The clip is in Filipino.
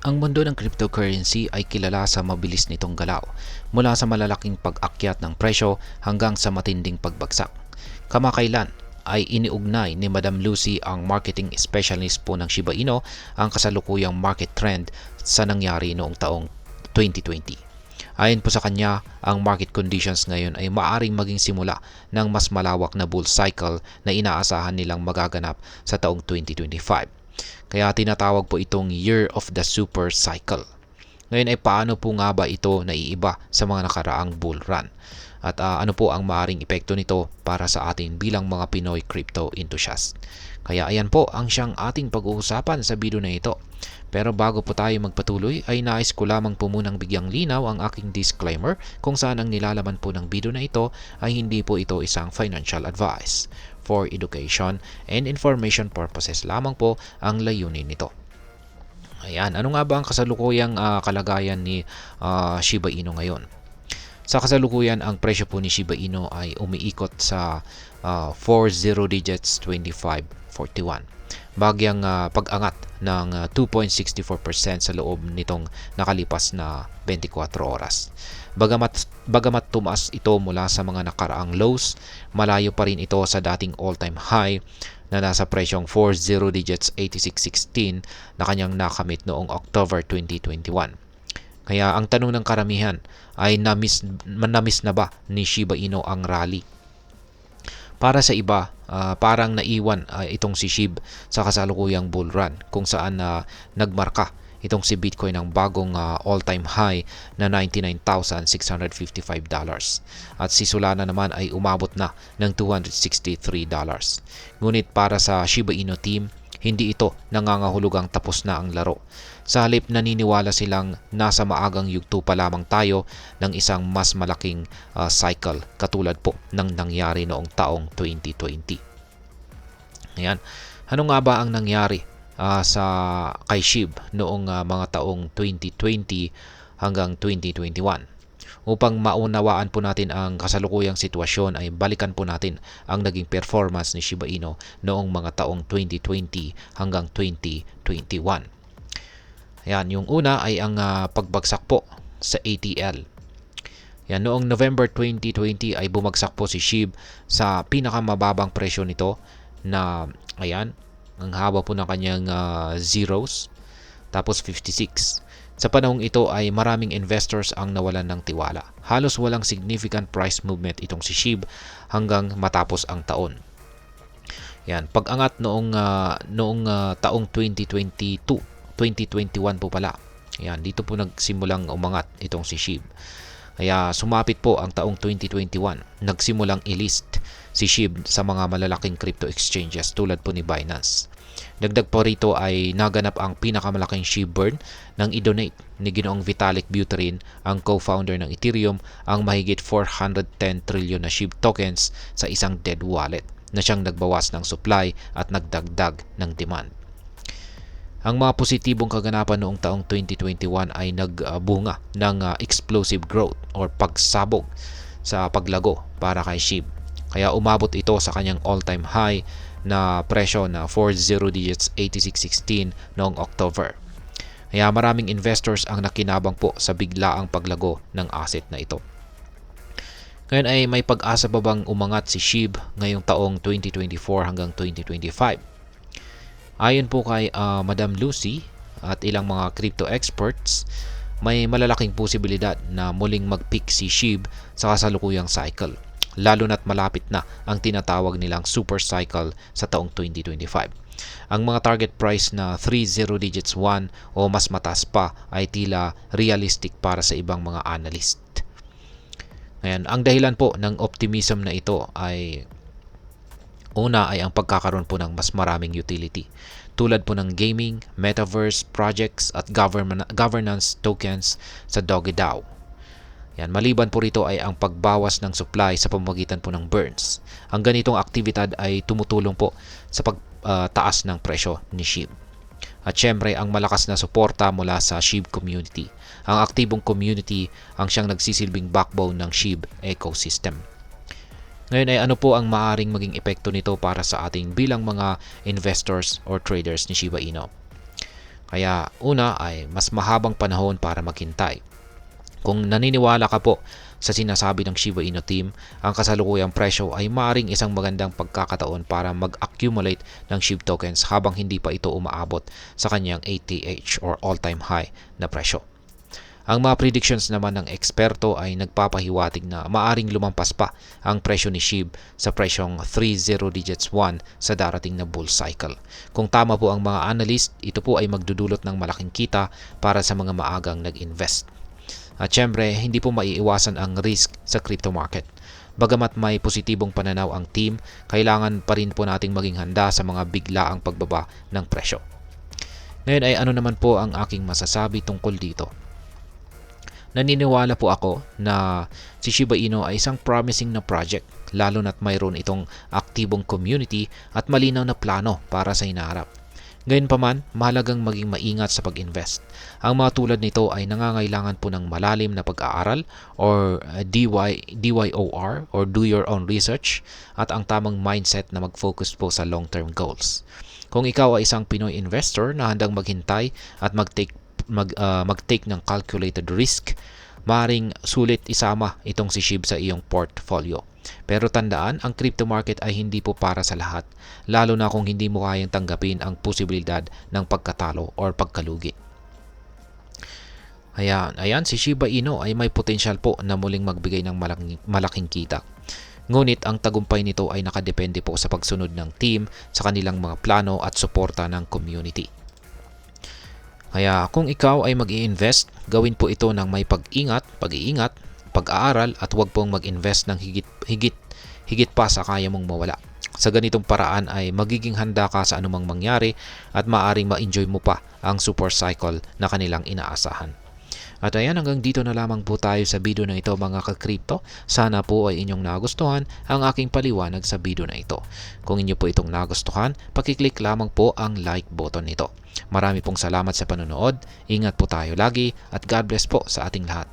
Ang mundo ng cryptocurrency ay kilala sa mabilis nitong galaw, mula sa malalaking pag-akyat ng presyo hanggang sa matinding pagbagsak. Kamakailan ay iniugnay ni Madam Lucy, ang marketing specialist po ng Shiba Inu, ang kasalukuyang market trend sa nangyari noong taong 2020. Ayon po sa kanya, ang market conditions ngayon ay maaring maging simula ng mas malawak na bull cycle na inaasahan nilang magaganap sa taong 2025. Kaya tinatawag po itong Year of the Super Cycle. Ngayon ay paano po nga ba ito naiiba sa mga nakaraang bull run? At ano po ang maaring epekto nito para sa atin bilang mga Pinoy crypto enthusiast? Kaya ayan po ang siyang ating pag-uusapan sa video na ito. Pero bago po tayo magpatuloy ay nais ko lamang po munang bigyang linaw ang aking disclaimer kung saan ang nilalaman po ng video na ito ay hindi po ito isang financial advice. For education and information purposes lamang po ang layunin nito. Ayan, ano nga ba ang kasalukuyang kalagayan ni Shiba Inu ngayon? Sa kasalukuyan, ang presyo po ni Shiba Inu ay umiikot sa 40 digits 25.41. Bagyang pag-angat ng 2.64% sa loob nitong nakalipas na 24 oras. Bagamat tumaas ito mula sa mga nakaraang lows, malayo pa rin ito sa dating all-time high na nasa presyong 40 digits 86.16 na kanyang nakamit noong October 2021. Kaya ang tanong ng karamihan ay na-miss na ba ni Shiba Inu ang rally? Para sa iba, parang naiwan itong si SHIB sa kasalukuyang bull run kung saan nagmarka itong si Bitcoin ng bagong all-time high na $99,655 at si Solana naman ay umabot na ng $263. Ngunit para sa Shiba Inu team, hindi ito nangangahulugang tapos na ang laro. Sa halip, naniniwala silang nasa maagang yugto pa lamang tayo ng isang mas malaking cycle katulad po ng nangyari noong taong 2020. Ayan. Ano nga ba ang nangyari sa kay SHIB noong mga taong 2020 hanggang 2021? Upang maunawaan po natin ang kasalukuyang sitwasyon ay balikan po natin ang naging performance ni Shiba Inu noong mga taong 2020 hanggang 2021. Ayan, yung una ay ang pagbagsak po sa ATL. Yan, noong November 2020 ay bumagsak po si SHIB sa pinakamababang presyo nito na, ayan, ang haba po ng kanyang zeros, tapos 56. Sa panahong ito ay maraming investors ang nawalan ng tiwala. Halos walang significant price movement itong si SHIB hanggang matapos ang taon. Yan, pag-angat noong taong 2022, 2021 po pala. Yan, dito po nagsimulang umangat itong si SHIB. Kaya sumapit po ang taong 2021. Nagsimulang i-list si SHIB sa mga malalaking crypto exchanges tulad po ni Binance. Dagdag po rito ay naganap ang pinakamalaking SHIB burn nang i-donate ni Ginoong Vitalik Buterin, ang co-founder ng Ethereum, ang mahigit 410 trillion na SHIB tokens sa isang dead wallet na siyang nagbawas ng supply at nagdagdag ng demand. Ang mga positibong kaganapan noong taong 2021 ay nagbunga ng explosive growth or pagsabog sa paglago para kay SHIB. Kaya umabot ito sa kanyang all-time high na presyo na 40 digits 86.16 noong October. Kaya maraming investors ang nakinabang po sa biglaang paglago ng asset na ito. Ngayon ay may pag-asa pa bang umangat si SHIB ngayong taong 2024 hanggang 2025? Ayon po kay Madam Lucy at ilang mga crypto experts, may malalaking posibilidad na muling mag-peak si SHIB sa kasalukuyang cycle, lalo na't malapit na ang tinatawag nilang super cycle sa taong 2025. Ang mga target price na 30 digits 1 o mas mataas pa ay tila realistic para sa ibang mga analyst. Ngayon, ang dahilan po ng optimism na ito ay una ay ang pagkakaroon po ng mas maraming utility tulad po ng gaming, metaverse projects at governance tokens sa DogeDAO. Yan, maliban po rito ay ang pagbawas ng supply sa pamamagitan po ng burns. Ang ganitong aktibidad ay tumutulong po sa pagtaas ng presyo ni SHIB. At syempre, ang malakas na suporta mula sa SHIB community. Ang aktibong community ang siyang nagsisilbing backbone ng SHIB ecosystem. Ngayon ay ano po ang maaring maging epekto nito para sa ating bilang mga investors or traders ni Shiba Inu? Kaya una ay mas mahabang panahon para maghintay. Kung naniniwala ka po sa sinasabi ng Shiba Inu team, ang kasalukuyang presyo ay maaaring isang magandang pagkakataon para mag-accumulate ng SHIB tokens habang hindi pa ito umaabot sa kanyang ATH or all-time high na presyo. Ang mga predictions naman ng eksperto ay nagpapahiwatig na maaring lumampas pa ang presyo ni SHIB sa presyong 30 digits 1 sa darating na bull cycle. Kung tama po ang mga analyst, ito po ay magdudulot ng malaking kita para sa mga maagang nag-invest. At syempre, hindi po maiiwasan ang risk sa crypto market. Bagamat may positibong pananaw ang team, kailangan pa rin po nating maging handa sa mga biglaang pagbaba ng presyo. Ngayon ay ano naman po ang aking masasabi tungkol dito? Naniniwala po ako na si Shiba Inu ay isang promising na project, lalo na't mayroon itong aktibong community at malinaw na plano para sa hinaharap. Gayunpaman, mahalagang maging maingat sa pag-invest. Ang mga tulad nito ay nangangailangan po ng malalim na pag-aaral or DYOR or do your own research at ang tamang mindset na mag-focus po sa long-term goals. Kung ikaw ay isang Pinoy investor na handang maghintay at mag-take ng calculated risk, maring sulit isama itong si SHIB sa iyong portfolio. Pero tandaan, ang crypto market ay hindi po para sa lahat, lalo na kung hindi mo kayang tanggapin ang posibilidad ng pagkatalo or pagkalugi. Ayan, si Shiba Inu ay may potensyal po na muling magbigay ng malaking kita. Ngunit ang tagumpay nito ay nakadepende po sa pagsunod ng team sa kanilang mga plano at suporta ng community. Kaya kung ikaw ay mag-i-invest, gawin po ito ng may pag-iingat, pag-aaral at huwag pong mag-invest ng higit pa sa kaya mong mawala. Sa ganitong paraan ay magiging handa ka sa anumang mangyari at maaaring ma-enjoy mo pa ang super cycle na kanilang inaasahan. At ayan, hanggang dito na lamang po tayo sa video na ito mga ka-crypto. Sana po ay inyong nagustuhan ang aking paliwanag sa video na ito. Kung inyo po itong nagustuhan, pakiclick lamang po ang like button nito. Marami pong salamat sa panonood, ingat po tayo lagi at God bless po sa ating lahat.